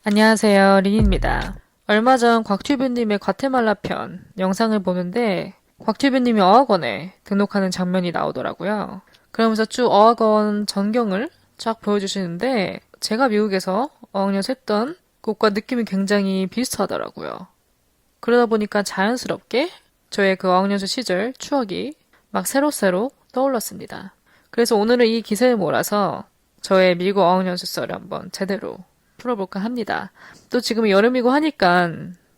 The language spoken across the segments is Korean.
안녕하세요, 린입니다. 얼마 전 곽튜브님의 과테말라 편 영상을 보는데 곽튜브님이 어학원에 등록하는 장면이 나오더라고요. 그러면서 쭉 어학원 전경을 쫙 보여주시는데 제가 미국에서 어학연수 했던 곳과 느낌이 굉장히 비슷하더라고요. 그러다 보니까 자연스럽게 저의 그 어학연수 시절 추억이 막 새록새록 떠올랐습니다. 그래서 오늘은 이 기세를 몰아서 저의 미국 어학연수 썰을 한번 제대로 풀어볼까 합니다. 또 지금 여름이고 하니까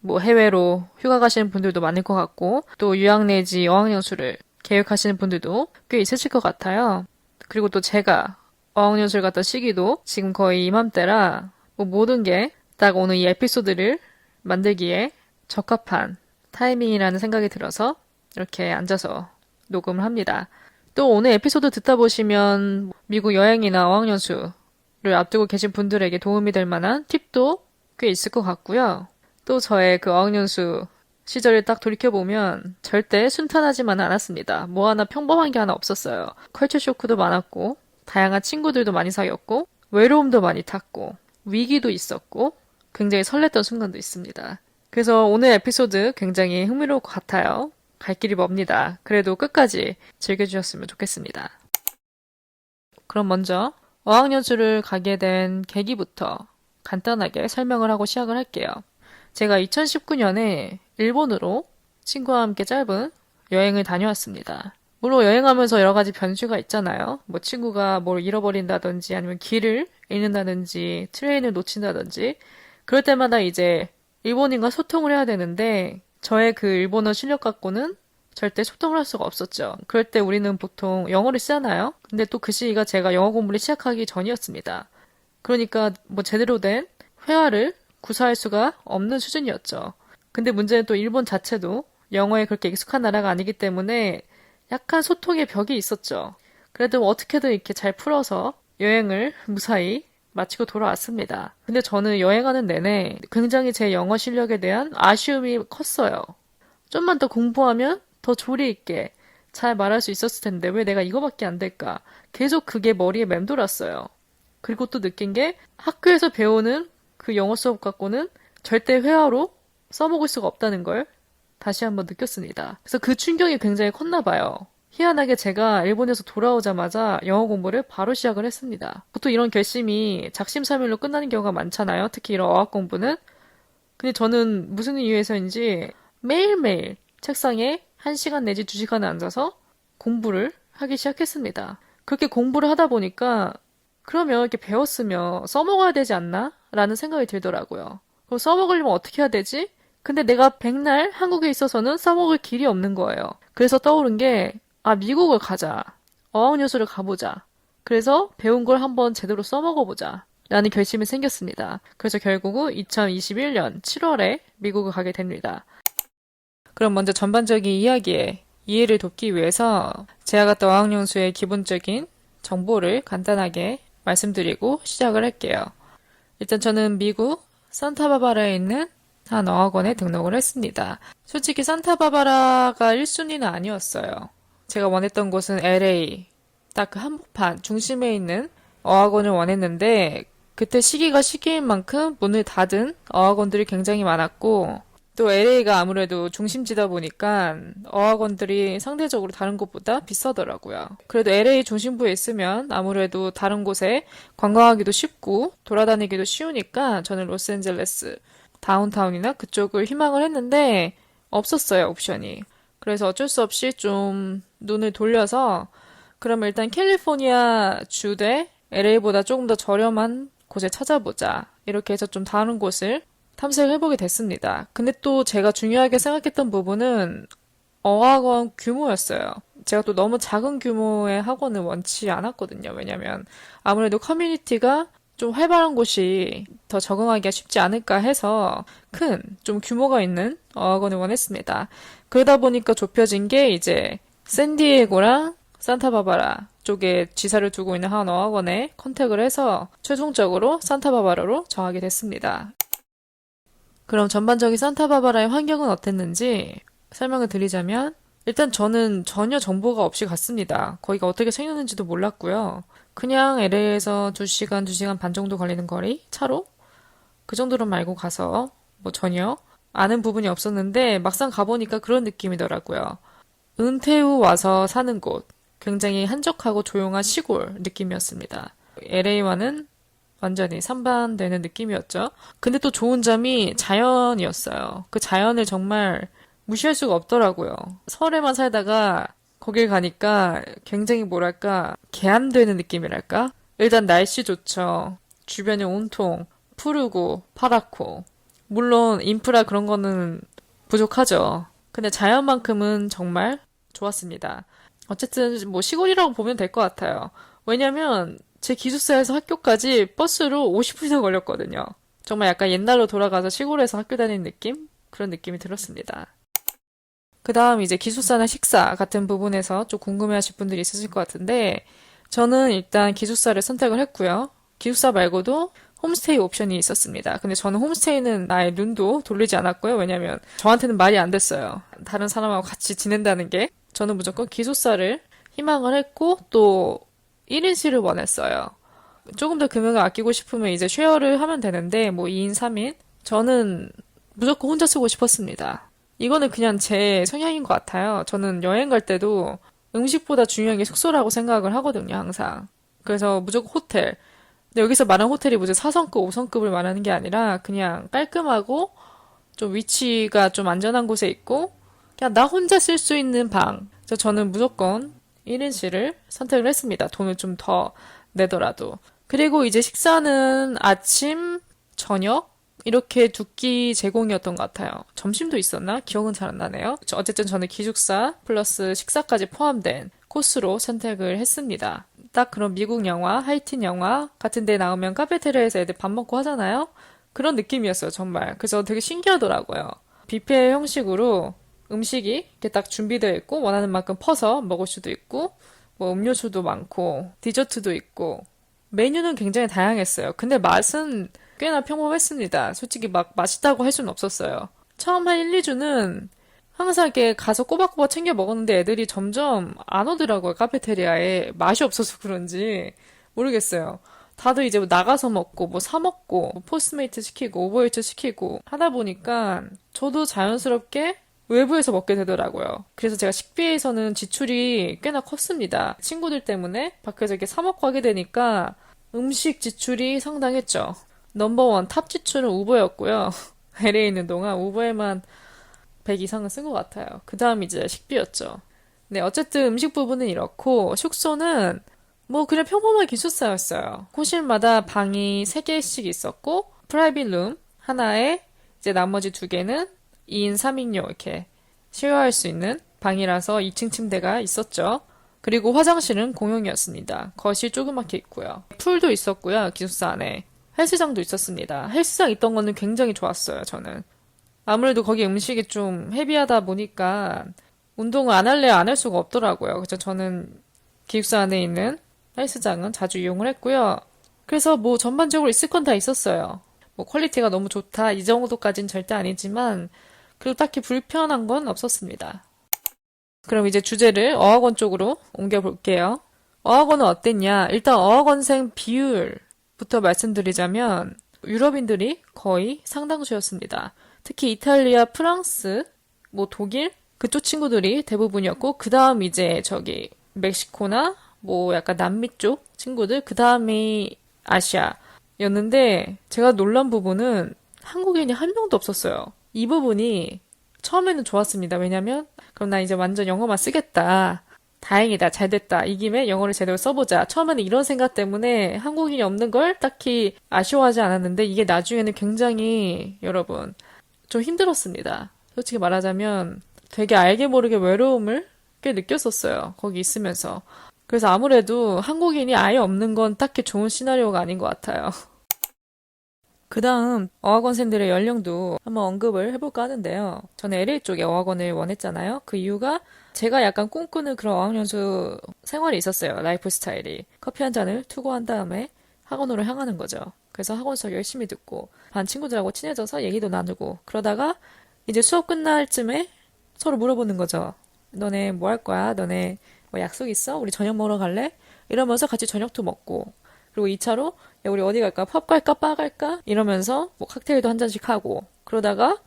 뭐 해외로 휴가 가시는 분들도 많을 것 같고 또 유학 내지 어학연수를 계획하시는 분들도 꽤 있으실 것 같아요. 그리고 또 제가 어학연수를 갔던 시기도 지금 거의 이맘때라 뭐 모든 게 딱 오늘 이 에피소드를 만들기에 적합한 타이밍이라는 생각이 들어서 이렇게 앉아서 녹음을 합니다. 또 오늘 에피소드 듣다 보시면 미국 여행이나 어학연수를 앞두고 계신 분들에게 도움이 될 만한 팁도 꽤 있을 것 같고요. 또 저의 그 어학연수 시절을 딱 돌이켜보면 절대 순탄하지만은 않았습니다. 뭐 하나 평범한 게 하나 없었어요. 컬처 쇼크도 많았고, 다양한 친구들도 많이 사귀었고, 외로움도 많이 탔고, 위기도 있었고, 굉장히 설렜던 순간도 있습니다. 그래서 오늘 에피소드 굉장히 흥미로울 것 같아요. 갈 길이 멉니다. 그래도 끝까지 즐겨주셨으면 좋겠습니다. 그럼 먼저 어학연수를 가게 된 계기부터 간단하게 설명을 하고 시작을 할게요. 제가 2019년에 일본으로 친구와 함께 짧은 여행을 다녀왔습니다. 물론 여행하면서 여러 가지 변수가 있잖아요. 뭐 친구가 뭘 잃어버린다든지 아니면 길을 잃는다든지 트레인을 놓친다든지 그럴 때마다 이제 일본인과 소통을 해야 되는데 저의 그 일본어 실력 갖고는 절대 소통을 할 수가 없었죠. 그럴 때 우리는 보통 영어를 쓰잖아요. 근데 또 그 시기가 제가 영어 공부를 시작하기 전이었습니다. 그러니까 뭐 제대로 된 회화를 구사할 수가 없는 수준이었죠. 근데 문제는 또 일본 자체도 영어에 그렇게 익숙한 나라가 아니기 때문에 약간 소통의 벽이 있었죠. 그래도 뭐 어떻게든 이렇게 잘 풀어서 여행을 무사히 마치고 돌아왔습니다. 근데 저는 여행하는 내내 굉장히 제 영어 실력에 대한 아쉬움이 컸어요. 좀만 더 공부하면 더 조리 있게 잘 말할 수 있었을 텐데 왜 내가 이거밖에 안 될까? 계속 그게 머리에 맴돌았어요. 그리고 또 느낀 게 학교에서 배우는 그 영어 수업 갖고는 절대 회화로 써먹을 수가 없다는 걸 다시 한번 느꼈습니다. 그래서 그 충격이 굉장히 컸나 봐요. 희한하게 제가 일본에서 돌아오자마자 영어 공부를 바로 시작을 했습니다. 보통 이런 결심이 작심삼일로 끝나는 경우가 많잖아요. 특히 이런 어학 공부는. 근데 저는 무슨 이유에서인지 매일매일 책상에 1시간 내지 2시간을 앉아서 공부를 하기 시작했습니다. 그렇게 공부를 하다 보니까 그러면 이렇게 배웠으면 써먹어야 되지 않나? 라는 생각이 들더라고요. 그럼 써먹으려면 어떻게 해야 되지? 근데 내가 백날 한국에 있어서는 써먹을 길이 없는 거예요. 그래서 떠오른 게, 미국을 가자. 어학연수를 가보자. 그래서 배운 걸 한번 제대로 써먹어보자. 라는 결심이 생겼습니다. 그래서 결국은 2021년 7월에 미국을 가게 됩니다. 그럼 먼저 전반적인 이야기에 이해를 돕기 위해서 제가 갔던 어학연수의 기본적인 정보를 간단하게 말씀드리고 시작을 할게요. 일단 저는 미국 산타바바라에 있는 한 어학원에 등록을 했습니다. 솔직히 산타바바라가 1순위는 아니었어요. 제가 원했던 곳은 LA, 딱 그 한복판 중심에 있는 어학원을 원했는데 그때 시기가 시기인 만큼 문을 닫은 어학원들이 굉장히 많았고 또 LA가 아무래도 중심지다 보니까 어학원들이 상대적으로 다른 곳보다 비싸더라고요. 그래도 LA 중심부에 있으면 아무래도 다른 곳에 관광하기도 쉽고 돌아다니기도 쉬우니까 저는 로스앤젤레스 다운타운이나 그쪽을 희망을 했는데 없었어요, 옵션이. 그래서 어쩔 수 없이 좀 눈을 돌려서 그러면 일단 캘리포니아 주대 LA보다 조금 더 저렴한 곳에 찾아보자. 이렇게 해서 좀 다른 곳을 탐색해보게 됐습니다. 근데 또 제가 중요하게 생각했던 부분은 어학원 규모였어요. 제가 또 너무 작은 규모의 학원을 원치 않았거든요. 왜냐면 아무래도 커뮤니티가 좀 활발한 곳이 더 적응하기가 쉽지 않을까 해서 큰, 좀 규모가 있는 어학원을 원했습니다. 그러다 보니까 좁혀진 게 이제 샌디에고랑 산타바바라 쪽에 지사를 두고 있는 한 어학원에 컨택을 해서 최종적으로 산타바바라로 정하게 됐습니다. 그럼 전반적인 산타바바라의 환경은 어땠는지 설명을 드리자면 일단 저는 전혀 정보가 없이 갔습니다. 거기가 어떻게 생겼는지도 몰랐고요. 그냥 LA에서 2시간, 2시간 반 정도 걸리는 거리 차로 그 정도로만 알고 가서 뭐 전혀 아는 부분이 없었는데 막상 가보니까 그런 느낌이더라고요. 은퇴 후 와서 사는 곳, 굉장히 한적하고 조용한 시골 느낌이었습니다. LA와는 완전히 상반되는 느낌이었죠. 근데 또 좋은 점이 자연이었어요. 그 자연을 정말 무시할 수가 없더라고요. 서울에만 살다가 거길 가니까 굉장히 뭐랄까, 개안되는 느낌이랄까? 일단 날씨 좋죠. 주변이 온통 푸르고 파랗고. 물론 인프라 그런 거는 부족하죠. 근데 자연만큼은 정말 좋았습니다. 어쨌든 뭐 시골이라고 보면 될 것 같아요. 왜냐면 제 기숙사에서 학교까지 버스로 50분이나 걸렸거든요. 정말 약간 옛날로 돌아가서 시골에서 학교 다니는 느낌? 그런 느낌이 들었습니다. 그 다음 이제 기숙사나 식사 같은 부분에서 좀 궁금해하실 분들이 있으실 것 같은데 저는 일단 기숙사를 선택을 했고요. 기숙사 말고도 홈스테이 옵션이 있었습니다. 근데 저는 홈스테이는 나의 눈도 돌리지 않았고요. 왜냐면 저한테는 말이 안 됐어요. 다른 사람하고 같이 지낸다는 게. 저는 무조건 기숙사를 희망을 했고 또 1인실을 원했어요. 조금 더 금액을 아끼고 싶으면 이제 쉐어를 하면 되는데 뭐 2인, 3인? 저는 무조건 혼자 쓰고 싶었습니다. 이거는 그냥 제 성향인 것 같아요. 저는 여행 갈 때도 음식보다 중요한 게 숙소라고 생각을 하거든요, 항상. 그래서 무조건 호텔. 근데 여기서 말하는 호텔이 무슨 4성급, 5성급을 말하는 게 아니라 그냥 깔끔하고 좀 위치가 좀 안전한 곳에 있고 그냥 나 혼자 쓸 수 있는 방. 그래서 저는 무조건 1인실을 선택을 했습니다. 돈을 좀 더 내더라도. 그리고 이제 식사는 아침, 저녁 이렇게 두 끼 제공이었던 것 같아요. 점심도 있었나? 기억은 잘 안 나네요. 어쨌든 저는 기숙사 플러스 식사까지 포함된 코스로 선택을 했습니다. 딱 그런 미국 영화, 하이틴 영화 같은 데 나오면 카페테리아에서 애들 밥 먹고 하잖아요. 그런 느낌이었어요, 정말. 그래서 되게 신기하더라고요. 뷔페 형식으로 음식이 이렇게 딱 준비되어 있고 원하는 만큼 퍼서 먹을 수도 있고 뭐 음료수도 많고 디저트도 있고 메뉴는 굉장히 다양했어요. 근데 맛은 꽤나 평범했습니다. 솔직히 막 맛있다고 할 수는 없었어요. 처음 한 1, 2주는 항상 이렇게 가서 꼬박꼬박 챙겨 먹었는데 애들이 점점 안 오더라고요. 카페테리아에 맛이 없어서 그런지 모르겠어요. 다들 이제 뭐 나가서 먹고 뭐 사 먹고 뭐 포스트메이트 시키고 오버이트 시키고 하다 보니까 저도 자연스럽게 외부에서 먹게 되더라고요. 그래서 제가 식비에서는 지출이 꽤나 컸습니다. 친구들 때문에 밖에서 이렇게 사 먹고 하게 되니까 음식 지출이 상당했죠. 넘버원 탑 지출은 우버였고요. LA에 있는 동안 우버에만 100 이상은 쓴 것 같아요. 그 다음 이제 식비였죠. 네, 어쨌든 음식 부분은 이렇고 숙소는 뭐 그냥 평범한 기숙사였어요. 호실마다 방이 3개씩 있었고 프라이빗 룸 하나에 이제 나머지 2개는 2인 3인용 이렇게 쉐어할 수 있는 방이라서 2층 침대가 있었죠. 그리고 화장실은 공용이었습니다. 거실 조그맣게 있고요. 풀도 있었고요. 기숙사 안에. 헬스장도 있었습니다. 헬스장 있던 거는 굉장히 좋았어요, 저는. 아무래도 거기 음식이 좀 헤비하다 보니까 운동을 안 할래 안 할 수가 없더라고요. 그래서 저는 기숙사 안에 있는 헬스장은 자주 이용을 했고요. 그래서 뭐 전반적으로 있을 건 다 있었어요. 뭐 퀄리티가 너무 좋다 이 정도까진 절대 아니지만 그리고 딱히 불편한 건 없었습니다. 그럼 이제 주제를 어학원 쪽으로 옮겨볼게요. 어학원은 어땠냐? 일단 어학원생 비율부터 말씀드리자면 유럽인들이 거의 상당수였습니다. 특히 이탈리아, 프랑스, 뭐 독일 그쪽 친구들이 대부분이었고 그 다음 이제 저기 멕시코나 뭐 약간 남미 쪽 친구들 그 다음이 아시아였는데 제가 놀란 부분은 한국인이 한 명도 없었어요. 이 부분이 처음에는 좋았습니다. 왜냐면 그럼 나 이제 완전 영어만 쓰겠다. 다행이다. 잘 됐다. 이 김에 영어를 제대로 써보자. 처음에는 이런 생각 때문에 한국인이 없는 걸 딱히 아쉬워하지 않았는데 이게 나중에는 굉장히 여러분 좀 힘들었습니다. 솔직히 말하자면 되게 알게 모르게 외로움을 꽤 느꼈었어요. 거기 있으면서. 그래서 아무래도 한국인이 아예 없는 건 딱히 좋은 시나리오가 아닌 것 같아요. 그 다음 어학원생들의 연령도 한번 언급을 해볼까 하는데요. 저는 LA 쪽에 어학원을 원했잖아요. 그 이유가 제가 약간 꿈꾸는 그런 어학연수 생활이 있었어요. 라이프 스타일이. 커피 한 잔을 투고한 다음에 학원으로 향하는 거죠. 그래서 학원 수업 열심히 듣고 반 친구들하고 친해져서 얘기도 나누고 그러다가 이제 수업 끝날 쯤에 서로 물어보는 거죠. 너네 뭐 할 거야? 너네 뭐 약속 있어? 우리 저녁 먹으러 갈래? 이러면서 같이 저녁도 먹고 그리고 2차로 야, 우리 어디 갈까? 펍 갈까? 바 갈까? 이러면서 뭐 칵테일도 한 잔씩 하고 그러다가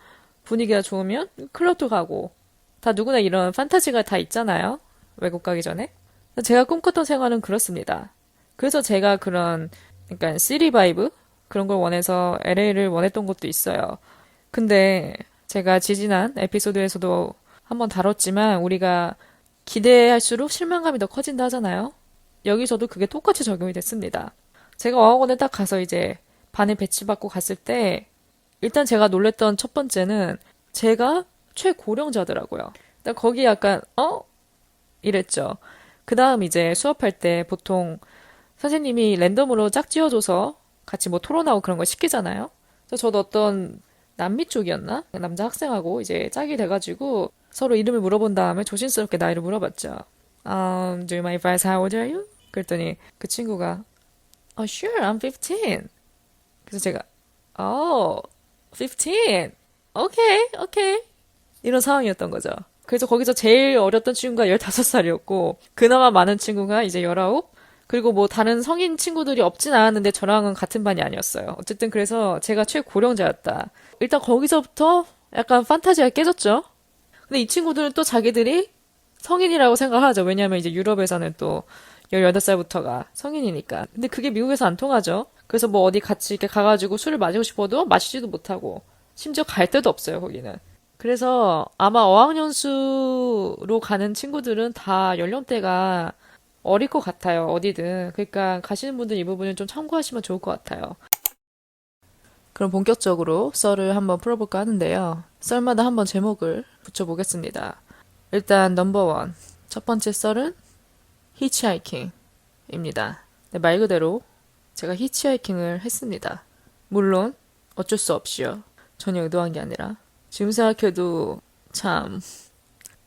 분위기가 좋으면 클럽도 가고 다 누구나 이런 판타지가 다 있잖아요. 외국 가기 전에. 제가 꿈꿨던 생활은 그렇습니다. 그래서 제가 그런 그러니까 시리 바이브 그런 걸 원해서 LA를 원했던 것도 있어요. 근데 제가 지지난 에피소드에서도 한번 다뤘지만 우리가 기대할수록 실망감이 더 커진다 하잖아요. 여기서도 그게 똑같이 적용이 됐습니다. 제가 어학원에 딱 가서 이제 반에 배치받고 갔을 때 일단 제가 놀랬던 첫 번째는 제가 최고령자더라고요. 일단 거기 약간 이랬죠. 그 다음 이제 수업할 때 보통 선생님이 랜덤으로 짝 지어줘서 같이 뭐 토론하고 그런 걸 시키잖아요. 그래서 저도 어떤 남미 쪽이었나? 남자 학생하고 이제 짝이 돼가지고 서로 이름을 물어본 다음에 조심스럽게 나이를 물어봤죠. Do you mind if I ask how old are you? 그랬더니 그 친구가 sure, I'm 15. 그래서 제가 Oh, 15. Okay. 이런 상황이었던 거죠. 그래서 거기서 제일 어렸던 친구가 15살이었고 그나마 많은 친구가 이제 19? 그리고 뭐 다른 성인 친구들이 없진 않았는데 저랑은 같은 반이 아니었어요. 어쨌든 그래서 제가 최고령자였다. 일단 거기서부터 약간 판타지가 깨졌죠. 근데 이 친구들은 또 자기들이 성인이라고 생각하죠. 왜냐하면 이제 유럽에서는 또 18살부터가 성인이니까. 근데 그게 미국에서 안 통하죠. 그래서 뭐 어디 같이 이렇게 가가지고 술을 마시고 싶어도 마시지도 못하고 심지어 갈 데도 없어요, 거기는. 그래서 아마 어학연수로 가는 친구들은 다 연령대가 어릴 것 같아요, 어디든. 그러니까 가시는 분들 이 부분은 좀 참고하시면 좋을 것 같아요. 그럼 본격적으로 썰을 한번 풀어볼까 하는데요. 썰마다 한번 제목을 붙여보겠습니다. 일단 넘버 1. 첫 번째 썰은 히치하이킹입니다. 네, 말 그대로 제가 히치하이킹을 했습니다. 물론 어쩔 수 없이요. 전혀 의도한 게 아니라. 지금 생각해도 참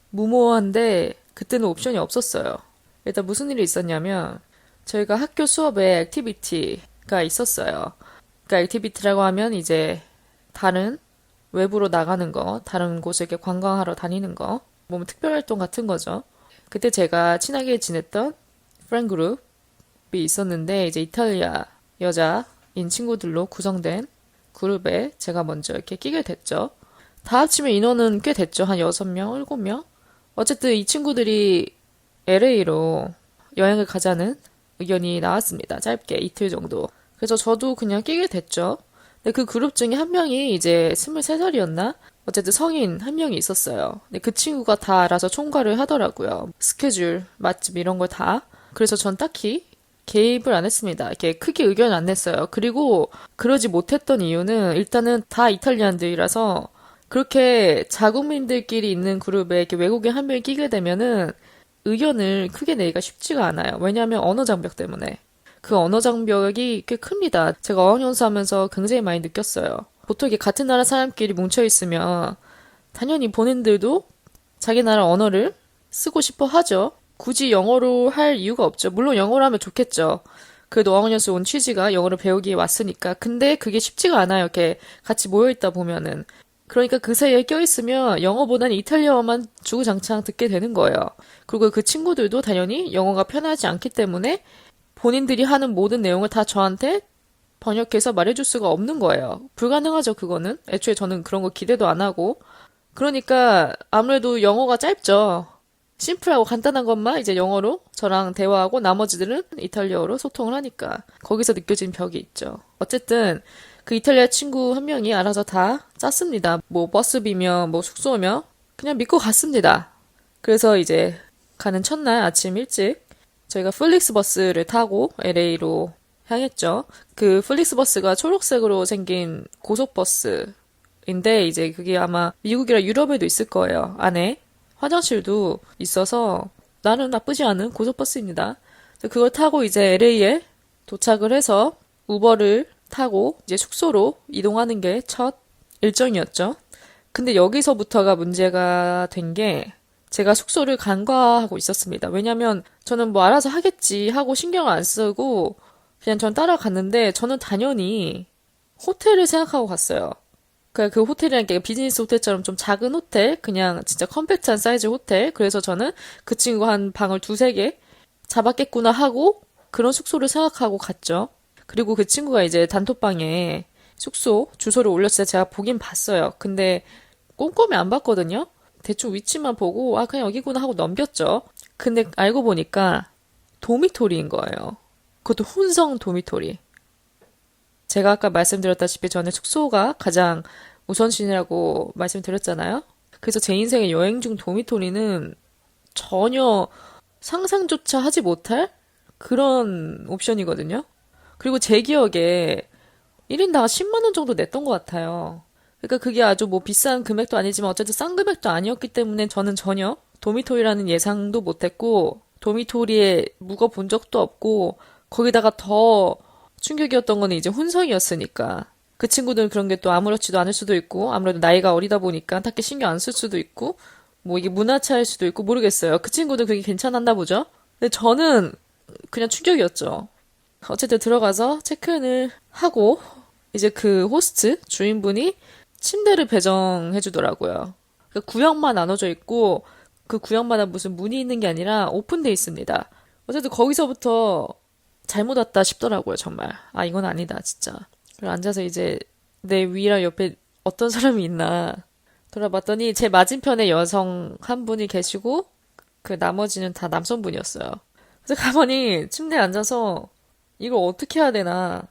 무모한데 그때는 옵션이 없었어요. 일단 무슨 일이 있었냐면 저희가 학교 수업에 액티비티가 있었어요. 그러니까 액티비티라고 하면 이제 다른 외부로 나가는 거, 다른 곳에 이렇게 관광하러 다니는 거, 뭐 특별활동 같은 거죠. 그때 제가 친하게 지냈던 프렌드 그룹이 있었는데 이제 이탈리아 여자인 친구들로 구성된 그룹에 제가 먼저 이렇게 끼게 됐죠. 다 합치면 인원은 꽤 됐죠. 한 6명, 7명? 어쨌든 이 친구들이 LA로 여행을 가자는 의견이 나왔습니다. 짧게 이틀 정도. 그래서 저도 그냥 끼게 됐죠. 근데 그 그룹 중에 한 명이 이제 23살이었나? 어쨌든 성인 한 명이 있었어요. 근데 그 친구가 다 알아서 총괄을 하더라고요. 스케줄, 맛집 이런 걸 다. 그래서 전 딱히 개입을 안 했습니다. 이렇게 크게 의견 안 냈어요. 그리고 그러지 못했던 이유는 일단은 다 이탈리안들이라서 그렇게 자국민들끼리 있는 그룹에 이렇게 외국인 한 명이 끼게 되면은 의견을 크게 내기가 쉽지가 않아요. 왜냐하면 언어 장벽 때문에. 그 언어 장벽이 꽤 큽니다. 제가 어학연수 하면서 굉장히 많이 느꼈어요. 보통 이게 같은 나라 사람끼리 뭉쳐있으면 당연히 본인들도 자기 나라 언어를 쓰고 싶어 하죠. 굳이 영어로 할 이유가 없죠. 물론 영어로 하면 좋겠죠. 그래도 어학연수 온 취지가 영어를 배우기 위해 왔으니까. 근데 그게 쉽지가 않아요. 이렇게 같이 모여있다 보면은. 그러니까 그 사이에 껴있으면 영어보다는 이탈리아어만 주구장창 듣게 되는 거예요. 그리고 그 친구들도 당연히 영어가 편하지 않기 때문에 본인들이 하는 모든 내용을 다 저한테 번역해서 말해줄 수가 없는 거예요. 불가능하죠, 그거는. 애초에 저는 그런 거 기대도 안 하고. 그러니까 아무래도 영어가 짧죠. 심플하고 간단한 것만 이제 영어로 저랑 대화하고 나머지들은 이탈리아어로 소통을 하니까 거기서 느껴진 벽이 있죠. 어쨌든 그 이탈리아 친구 한 명이 알아서 다 짰습니다. 뭐 버스비며 뭐 숙소며 그냥 믿고 갔습니다. 그래서 이제 가는 첫날 아침 일찍 저희가 플릭스 버스를 타고 LA로 향했죠. 그 플릭스 버스가 초록색으로 생긴 고속버스인데 이제 그게 아마 미국이랑 유럽에도 있을 거예요. 안에 화장실도 있어서 나름 나쁘지 않은 고속버스입니다. 그걸 타고 이제 LA에 도착을 해서 우버를 타고 이제 숙소로 이동하는 게 첫 일정이었죠. 근데 여기서부터가 문제가 된 게 제가 숙소를 간과하고 있었습니다. 왜냐면 저는 뭐 알아서 하겠지 하고 신경을 안 쓰고 그냥 전 따라갔는데 저는 당연히 호텔을 생각하고 갔어요. 그 호텔이라는 게 비즈니스 호텔처럼 좀 작은 호텔, 그냥 진짜 컴팩트한 사이즈 호텔. 그래서 저는 그 친구 한 방을 두세 개 잡았겠구나 하고 그런 숙소를 생각하고 갔죠. 그리고 그 친구가 이제 단톡방에 숙소 주소를 올렸을 때 제가 보긴 봤어요. 근데 꼼꼼히 안 봤거든요. 대충 위치만 보고 아 그냥 여기구나 하고 넘겼죠. 근데 알고 보니까 도미토리인 거예요. 그것도 혼성 도미토리. 제가 아까 말씀드렸다시피 저는 숙소가 가장 우선순위라고 말씀드렸잖아요. 그래서 제 인생의 여행 중 도미토리는 전혀 상상조차 하지 못할 그런 옵션이거든요. 그리고 제 기억에 1인당 10만 원 정도 냈던 것 같아요. 그러니까 그게 아주 뭐 비싼 금액도 아니지만 어쨌든 싼 금액도 아니었기 때문에 저는 전혀 도미토리라는 예상도 못했고 도미토리에 묵어본 적도 없고 거기다가 더 충격이었던 거는 이제 혼성이었으니까 그 친구들은 그런 게 또 아무렇지도 않을 수도 있고 아무래도 나이가 어리다 보니까 딱히 신경 안 쓸 수도 있고 뭐 이게 문화 차일 수도 있고 모르겠어요. 그 친구들 그게 괜찮았나 보죠. 근데 저는 그냥 충격이었죠. 어쨌든 들어가서 체크인을 하고 이제 그 호스트 주인분이 침대를 배정해 주더라고요. 그 구역만 나눠져 있고 그 구역마다 무슨 문이 있는 게 아니라 오픈돼 있습니다. 어쨌든 거기서부터 잘못 왔다 싶더라고요, 정말. 아, 이건 아니다, 진짜. 그리고 앉아서 이제 내 위랑 옆에 어떤 사람이 있나 돌아봤더니 제 맞은편에 여성 한 분이 계시고 그 나머지는 다 남성분이었어요. 그래서 가만히 침대에 앉아서 이걸 어떻게 해야 되나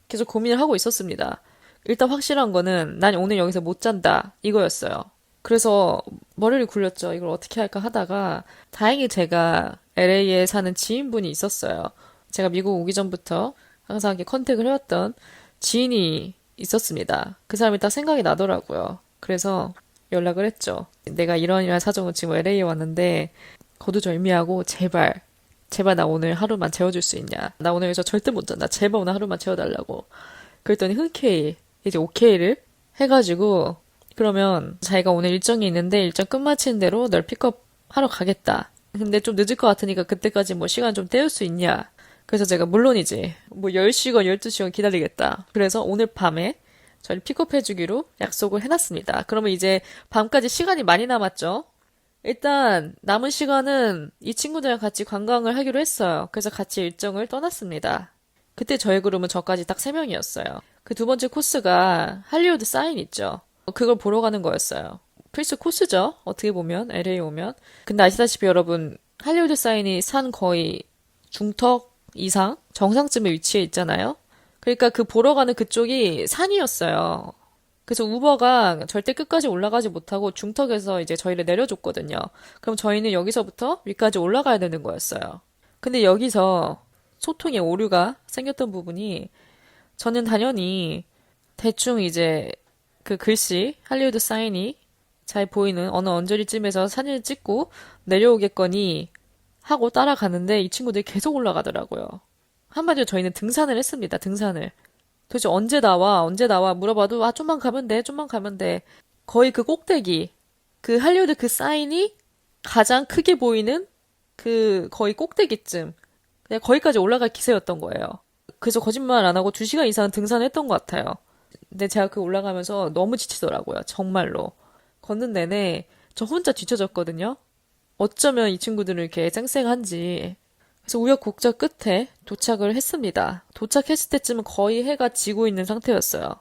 계속 고민을 하고 있었습니다. 일단 확실한 거는 난 오늘 여기서 못 잔다 이거였어요. 그래서 머리를 굴렸죠. 이걸 어떻게 할까 하다가 다행히 제가 LA에 사는 지인분이 있었어요. 제가 미국 오기 전부터 항상 이렇게 컨택을 해왔던 지인이 있었습니다. 그 사람이 딱 생각이 나더라고요. 그래서 연락을 했죠. 내가 이런 사정은 지금 LA에 왔는데 거두절미하고 제발 나 오늘 하루만 재워줄 수 있냐. 나 오늘 여기서 절대 못 잔다. 제발 오늘 하루만 재워달라고. 그랬더니 흔쾌히 이제 오케이를 해가지고 그러면 자기가 오늘 일정이 있는데 일정 끝마치는 대로 널 픽업하러 가겠다. 근데 좀 늦을 것 같으니까 그때까지 뭐 시간 좀 때울 수 있냐. 그래서 제가 물론이지. 뭐 10시간, 12시간 기다리겠다. 그래서 오늘 밤에 저를 픽업해주기로 약속을 해놨습니다. 그러면 이제 밤까지 시간이 많이 남았죠. 일단 남은 시간은 이 친구들이랑 같이 관광을 하기로 했어요. 그래서 같이 일정을 떠났습니다. 그때 저희 그룹은 저까지 딱 3명이었어요. 그 두 번째 코스가 할리우드 사인 있죠. 그걸 보러 가는 거였어요. 필수 코스죠. 어떻게 보면 LA 오면. 근데 아시다시피 여러분 할리우드 사인이 산 거의 중턱 이상 정상쯤에 위치해 있잖아요. 그러니까 그 보러 가는 그쪽이 산이었어요. 그래서 우버가 절대 끝까지 올라가지 못하고 중턱에서 이제 저희를 내려줬거든요. 그럼 저희는 여기서부터 위까지 올라가야 되는 거였어요. 근데 여기서 소통의 오류가 생겼던 부분이 저는 당연히 대충 이제 그 글씨 할리우드 사인이 잘 보이는 어느 언저리쯤에서 사진을 찍고 내려오겠거니 하고 따라가는데 이 친구들이 계속 올라가더라고요. 한마디로 저희는 등산을 했습니다. 등산을. 도대체 언제 나와 물어봐도 아 좀만 가면 돼 좀만 가면 돼. 거의 그 꼭대기 그 할리우드 그 사인이 가장 크게 보이는 그 거의 꼭대기쯤 그냥 거기까지 올라갈 기세였던 거예요. 그래서 거짓말 안 하고 2시간 이상 등산을 했던 것 같아요. 근데 제가 그 올라가면서 너무 지치더라고요. 정말로. 걷는 내내 저 혼자 뒤쳐졌거든요. 어쩌면 이 친구들은 이렇게 쌩쌩한지. 그래서 우여곡절 끝에 도착을 했습니다. 도착했을 때쯤은 거의 해가 지고 있는 상태였어요.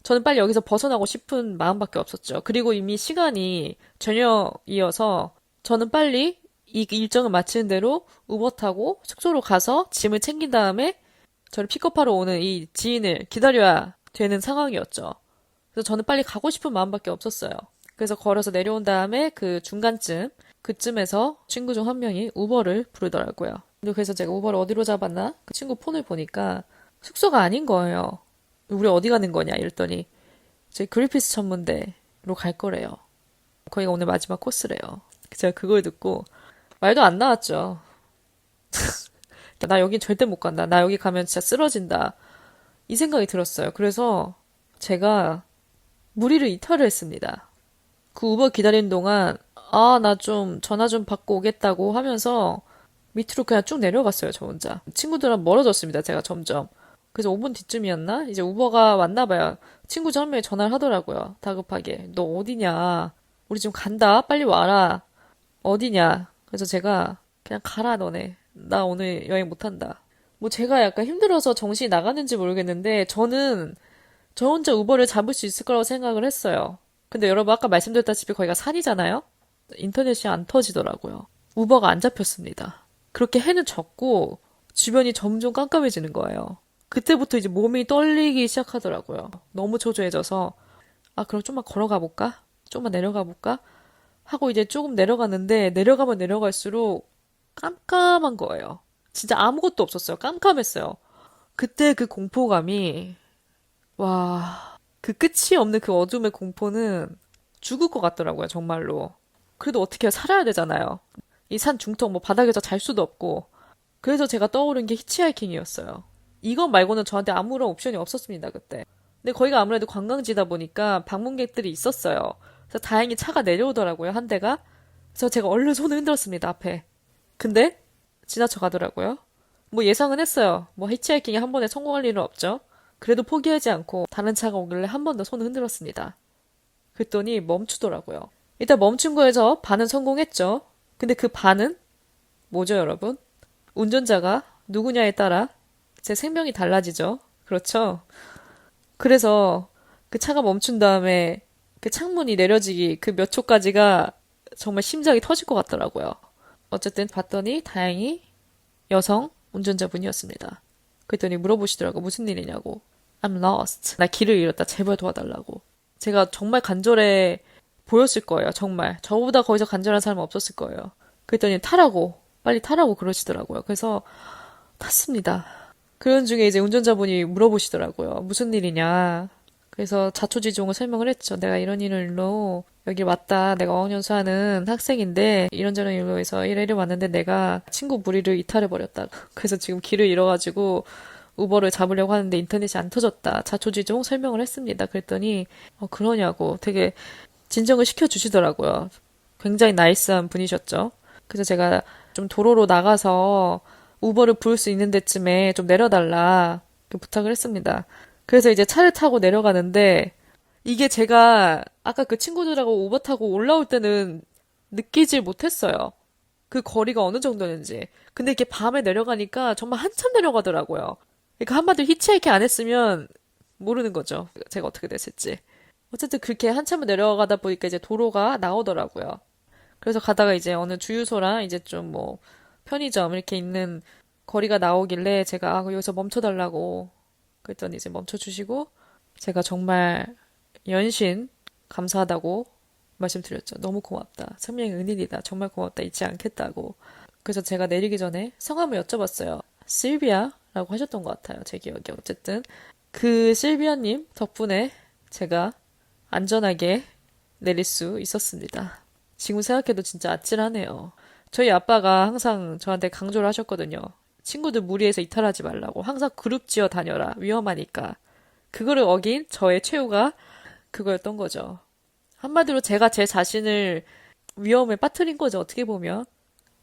저는 빨리 여기서 벗어나고 싶은 마음밖에 없었죠. 그리고 이미 시간이 저녁이어서 저는 빨리 이 일정을 마치는 대로 우버 타고 숙소로 가서 짐을 챙긴 다음에 저를 픽업하러 오는 이 지인을 기다려야 되는 상황이었죠. 그래서 저는 빨리 가고 싶은 마음밖에 없었어요. 그래서 걸어서 내려온 다음에 그 중간쯤 그쯤에서 친구 중 한 명이 우버를 부르더라고요. 그래서 제가 우버를 어디로 잡았나? 그 친구 폰을 보니까 숙소가 아닌 거예요. 우리 어디 가는 거냐? 이랬더니 저희 그리피스 천문대로 갈 거래요. 거기가 오늘 마지막 코스래요. 제가 그걸 듣고 말도 안 나왔죠. 나 여긴 절대 못 간다. 나 여기 가면 진짜 쓰러진다. 이 생각이 들었어요. 그래서 제가 무리를 이탈을 했습니다. 그 우버 기다리는 동안 아, 나 좀 전화 좀 받고 오겠다고 하면서 밑으로 그냥 쭉 내려갔어요, 저 혼자. 친구들은 멀어졌습니다, 제가 점점. 그래서 5분 뒤쯤이었나? 이제 우버가 왔나 봐요. 친구 중 한 명이 전화를 하더라고요, 다급하게. 너 어디냐? 우리 지금 간다. 빨리 와라. 어디냐? 그래서 제가 그냥 가라, 너네. 나 오늘 여행 못 한다. 뭐 제가 약간 힘들어서 정신이 나갔는지 모르겠는데 저는 저 혼자 우버를 잡을 수 있을 거라고 생각을 했어요. 근데 여러분 아까 말씀드렸다시피 거기가 산이잖아요? 인터넷이 안 터지더라고요. 우버가 안 잡혔습니다. 그렇게 해는 졌고 주변이 점점 깜깜해지는 거예요. 그때부터 이제 몸이 떨리기 시작하더라고요. 너무 초조해져서 아 그럼 좀만 걸어가 볼까? 좀만 내려가 볼까? 하고 이제 조금 내려가는데 내려가면 내려갈수록 깜깜한 거예요. 진짜 아무것도 없었어요. 깜깜했어요. 그때 그 공포감이 와, 그 끝이 없는 그 어둠의 공포는 죽을 것 같더라고요, 정말로. 그래도 어떻게 해요? 살아야 되잖아요. 이 산 중턱 뭐 바닥에서 잘 수도 없고. 그래서 제가 떠오른 게 히치하이킹이었어요. 이것 말고는 저한테 아무런 옵션이 없었습니다, 그때. 근데 거기가 아무래도 관광지다 보니까 방문객들이 있었어요. 그래서 다행히 차가 내려오더라고요, 한 대가. 그래서 제가 얼른 손을 흔들었습니다, 앞에. 근데 지나쳐 가더라고요. 뭐 예상은 했어요. 뭐 히치하이킹이 한 번에 성공할 일은 없죠. 그래도 포기하지 않고 다른 차가 오길래 한 번 더 손을 흔들었습니다. 그랬더니 멈추더라고요. 일단 멈춘 거에서 반은 성공했죠. 근데 그 반은 뭐죠, 여러분? 운전자가 누구냐에 따라 제 생명이 달라지죠. 그렇죠? 그래서 그 차가 멈춘 다음에 그 창문이 내려지기 그 몇 초까지가 정말 심장이 터질 것 같더라고요. 어쨌든 봤더니 다행히 여성 운전자분이었습니다. 그랬더니 물어보시더라고 무슨 일이냐고. I'm lost. 나 길을 잃었다. 제발 도와달라고. 제가 정말 간절해 보였을 거예요. 정말. 저보다 거기서 간절한 사람은 없었을 거예요. 그랬더니 타라고. 빨리 타라고 그러시더라고요. 그래서 탔습니다. 그런 중에 이제 운전자분이 물어보시더라고요. 무슨 일이냐. 그래서 자초지종을 설명을 했죠. 내가 이런 일로 여기 왔다. 내가 어학연수 하는 학생인데 이런저런 일로 해서 이래 왔는데 내가 친구 무리를 이탈해버렸다. 그래서 지금 길을 잃어가지고 우버를 잡으려고 하는데 인터넷이 안 터졌다. 자초지종 설명을 했습니다. 그랬더니 그러냐고 되게 진정을 시켜주시더라고요. 굉장히 나이스한 분이셨죠. 그래서 제가 좀 도로로 나가서 우버를 부를 수 있는 데쯤에 좀 내려달라 부탁을 했습니다. 그래서 이제 차를 타고 내려가는데 이게 제가 아까 그 친구들하고 우버 타고 올라올 때는 느끼질 못했어요. 그 거리가 어느 정도였는지. 근데 이렇게 밤에 내려가니까 정말 한참 내려가더라고요. 그러니까 한마디로 히치하이킹 안 했으면 모르는 거죠. 제가 어떻게 됐을지. 어쨌든 그렇게 한참을 내려가다 보니까 이제 도로가 나오더라고요. 그래서 가다가 이제 어느 주유소랑 이제 좀 뭐 편의점 이렇게 있는 거리가 나오길래 제가 여기서 멈춰달라고 그랬더니 이제 멈춰주시고 제가 정말 연신 감사하다고 말씀드렸죠. 너무 고맙다. 생명의 은인이다. 정말 고맙다. 잊지 않겠다고. 그래서 제가 내리기 전에 성함을 여쭤봤어요. 실비아라고 하셨던 것 같아요. 제 기억에. 어쨌든 그 실비아님 덕분에 제가 안전하게 내릴 수 있었습니다. 지금 생각해도 진짜 아찔하네요. 저희 아빠가 항상 저한테 강조를 하셨거든요. 친구들 무리해서 이탈하지 말라고. 항상 그룹 지어 다녀라. 위험하니까. 그거를 어긴 저의 최후가 그거였던 거죠. 한마디로 제가 제 자신을 위험에 빠뜨린 거죠. 어떻게 보면.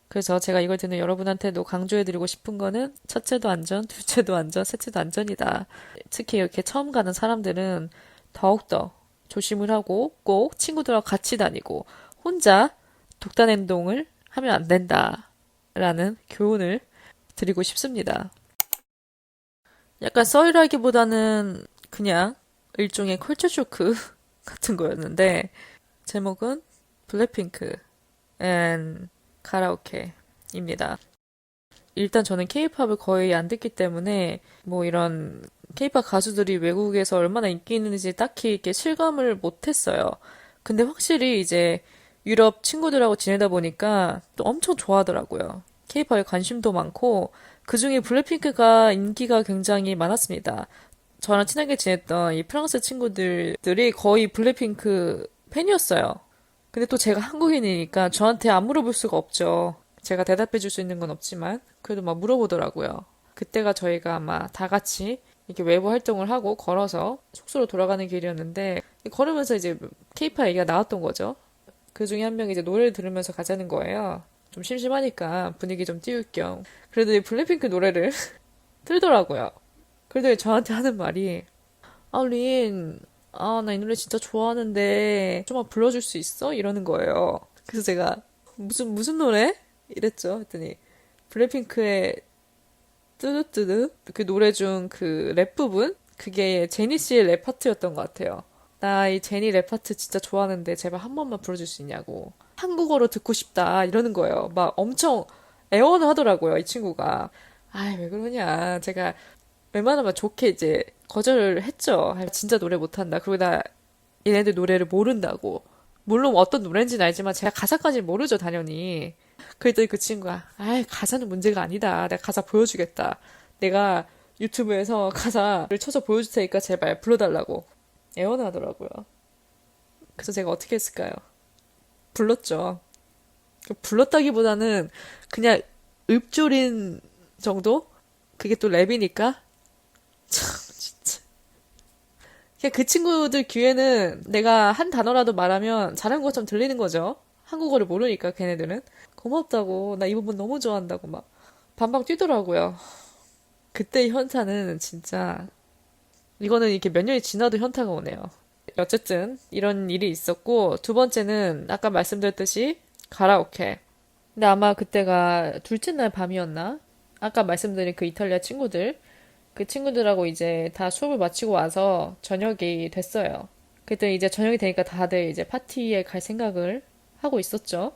그래서 제가 이걸 듣는 여러분한테도 강조해드리고 싶은 거는 첫째도 안전, 둘째도 안전, 셋째도 안전이다. 특히 이렇게 처음 가는 사람들은 더욱더 조심을 하고 꼭 친구들하고 같이 다니고 혼자 독단 행동을 하면 안 된다라는 교훈을 드리고 싶습니다. 약간 썰이라기보다는 그냥 일종의 컬처 쇼크 같은 거였는데 제목은 블랙핑크 앤 카라오케입니다. 일단 저는 케이팝을 거의 안 듣기 때문에 뭐 이런 케이팝 가수들이 외국에서 얼마나 인기 있는지 딱히 이렇게 실감을 못했어요. 근데 확실히 이제 유럽 친구들하고 지내다 보니까 또 엄청 좋아하더라고요. 케이팝에 관심도 많고 그중에 블랙핑크가 인기가 굉장히 많았습니다. 저랑 친하게 지냈던 이 프랑스 친구들이 거의 블랙핑크 팬이었어요. 근데 또 제가 한국인이니까 저한테 안 물어볼 수가 없죠. 제가 대답해 줄 수 있는 건 없지만 그래도 막 물어보더라고요. 그때가 저희가 아마 다 같이 이렇게 외부 활동을 하고 걸어서 숙소로 돌아가는 길이었는데 걸으면서 이제 케이팝 얘기가 나왔던 거죠. 그 중에 한 명이 이제 노래를 들으면서 가자는 거예요. 좀 심심하니까 분위기 좀 띄울 겸. 그래도 이 블랙핑크 노래를 틀더라고요. 그래도 저한테 하는 말이 린, 나 이 노래 진짜 좋아하는데 좀만 불러줄 수 있어? 이러는 거예요. 그래서 제가 무슨 노래? 이랬죠. 했더니 블랙핑크의 뚜두뚜두 그 노래 중 그 랩 부분 그게 제니 씨의 랩 파트였던 것 같아요. 나 이 제니 랩 파트 진짜 좋아하는데 제발 한 번만 불러줄 수 있냐고. 한국어로 듣고 싶다 이러는 거예요. 막 엄청 애원을 하더라고요, 이 친구가. 아이, 왜 그러냐. 제가 웬만하면 좋게 이제 거절을 했죠. 아, 진짜 노래 못한다. 그리고 나 얘네들 노래를 모른다고. 물론 어떤 노래인지는 알지만 제가 가사까지 모르죠, 당연히. 그랬더니 그 친구가, 아이, 가사는 문제가 아니다. 내가 가사 보여주겠다. 내가 유튜브에서 가사를 쳐서 보여줄 테니까 제발 불러달라고 애원하더라고요. 그래서 제가 어떻게 했을까요? 불렀죠. 불렀다기보다는 그냥 읊조린 정도? 그게 또 랩이니까? 참, 진짜. 그냥 그 친구들 귀에는 내가 한 단어라도 말하면 잘한 것처럼 들리는 거죠. 한국어를 모르니까 걔네들은. 고맙다고. 나 이 부분 너무 좋아한다고 막 반박 뛰더라고요. 그때 현타는 진짜 이거는 이렇게 몇 년이 지나도 현타가 오네요. 어쨌든 이런 일이 있었고 두 번째는 아까 말씀드렸듯이 가라오케. 근데 아마 그때가 둘째 날 밤이었나? 아까 말씀드린 그 이탈리아 친구들 그 친구들하고 이제 다 수업을 마치고 와서 저녁이 됐어요. 그때 이제 저녁이 되니까 다들 이제 파티에 갈 생각을 하고 있었죠.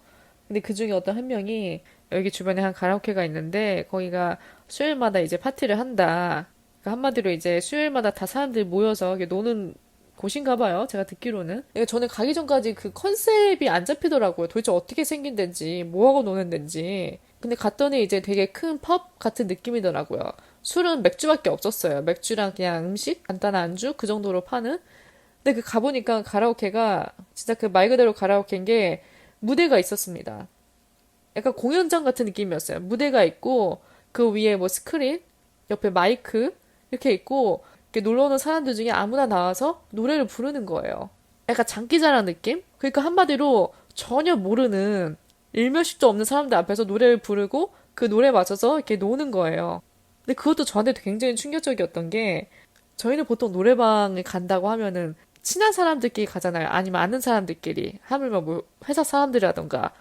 근데 그 중에 어떤 한 명이 여기 주변에 한 가라오케가 있는데 거기가 수요일마다 이제 파티를 한다. 그러니까 한마디로 이제 수요일마다 다 사람들이 모여서 이렇게 노는 곳인가 봐요. 제가 듣기로는. 그러니까 저는 가기 전까지 그 컨셉이 안 잡히더라고요. 도대체 어떻게 생긴 데인지, 뭐하고 노는 데인지. 근데 갔더니 이제 되게 큰 펍 같은 느낌이더라고요. 술은 맥주밖에 없었어요. 맥주랑 그냥 음식, 간단한 안주 그 정도로 파는. 근데 그 가보니까 가라오케가 진짜 그 말 그대로 가라오케인 게 무대가 있었습니다. 약간 공연장 같은 느낌이었어요. 무대가 있고 그 위에 뭐 스크린, 옆에 마이크 이렇게 있고 이렇게 놀러 오는 사람들 중에 아무나 나와서 노래를 부르는 거예요. 약간 장기자랑 느낌? 그러니까 한마디로 전혀 모르는 일면식도 없는 사람들 앞에서 노래를 부르고 그 노래에 맞춰서 이렇게 노는 거예요. 근데 그것도 저한테 굉장히 충격적이었던 게 저희는 보통 노래방을 간다고 하면은 친한 사람들끼리 가잖아요. 아니면 아는 사람들끼리. 하물며 뭐 회사 사람들이라던가.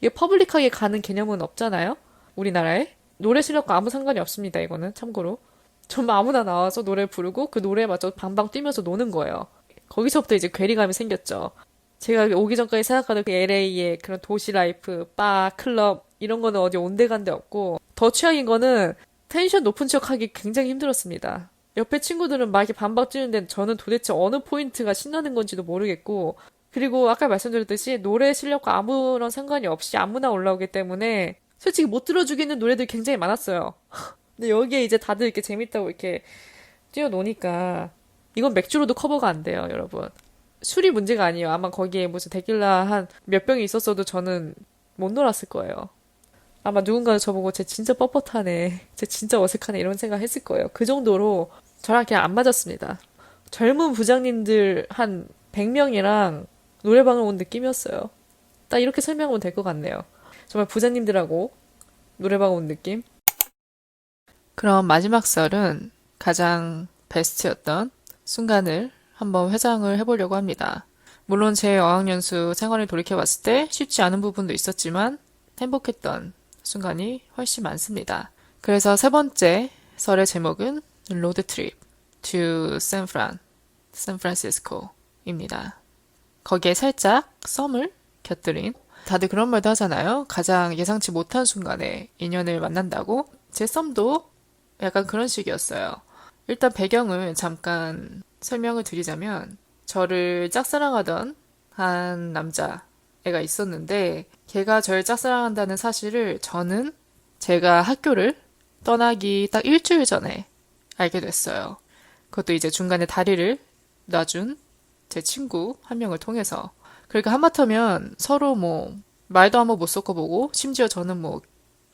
이게 퍼블릭하게 가는 개념은 없잖아요. 우리나라에. 노래 실력과 아무 상관이 없습니다. 이거는 참고로. 정말 아무나 나와서 노래 부르고 그 노래에 맞춰 방방 뛰면서 노는 거예요. 거기서부터 이제 괴리감이 생겼죠. 제가 오기 전까지 생각하던 그 LA의 그런 도시 라이프, 바, 클럽 이런 거는 어디 온데간데 없고 더 최악인 거는 텐션 높은 척 하기 굉장히 힘들었습니다. 옆에 친구들은 막 이렇게 반박 뛰는데 저는 도대체 어느 포인트가 신나는 건지도 모르겠고 그리고 아까 말씀드렸듯이 노래 실력과 아무런 상관이 없이 아무나 올라오기 때문에 솔직히 못 들어주겠는 노래들이 굉장히 많았어요. 근데 여기에 이제 다들 이렇게 재밌다고 이렇게 뛰어노니까 이건 맥주로도 커버가 안 돼요, 여러분. 술이 문제가 아니에요. 아마 거기에 무슨 데킬라 한 몇 병이 있었어도 저는 못 놀았을 거예요. 아마 누군가는 저보고 쟤 진짜 뻣뻣하네. 쟤 진짜 어색하네. 이런 생각 했을 거예요. 그 정도로 저랑 그냥 안 맞았습니다. 젊은 부장님들 한 100명이랑 노래방을 온 느낌이었어요. 딱 이렇게 설명하면 될 것 같네요. 정말 부장님들하고 노래방 온 느낌? 그럼 마지막 썰은 가장 베스트였던 순간을 한번 회상을 해보려고 합니다. 물론 제 어학연수 생활을 돌이켜봤을 때 쉽지 않은 부분도 있었지만 행복했던 순간이 훨씬 많습니다. 그래서 세 번째 썰의 제목은 로드 트립 to 샌프란시스코입니다. 거기에 살짝 썸을 곁들인 다들 그런 말도 하잖아요. 가장 예상치 못한 순간에 인연을 만난다고. 제 썸도 약간 그런 식이었어요. 일단 배경을 잠깐 설명을 드리자면 저를 짝사랑하던 한 남자애가 있었는데 걔가 저를 짝사랑한다는 사실을 저는 제가 학교를 떠나기 딱 일주일 전에 알게 됐어요. 그것도 이제 중간에 다리를 놔준 제 친구 한 명을 통해서. 그러니까 하마터면 서로 뭐 말도 한번 못 섞어보고 심지어 저는 뭐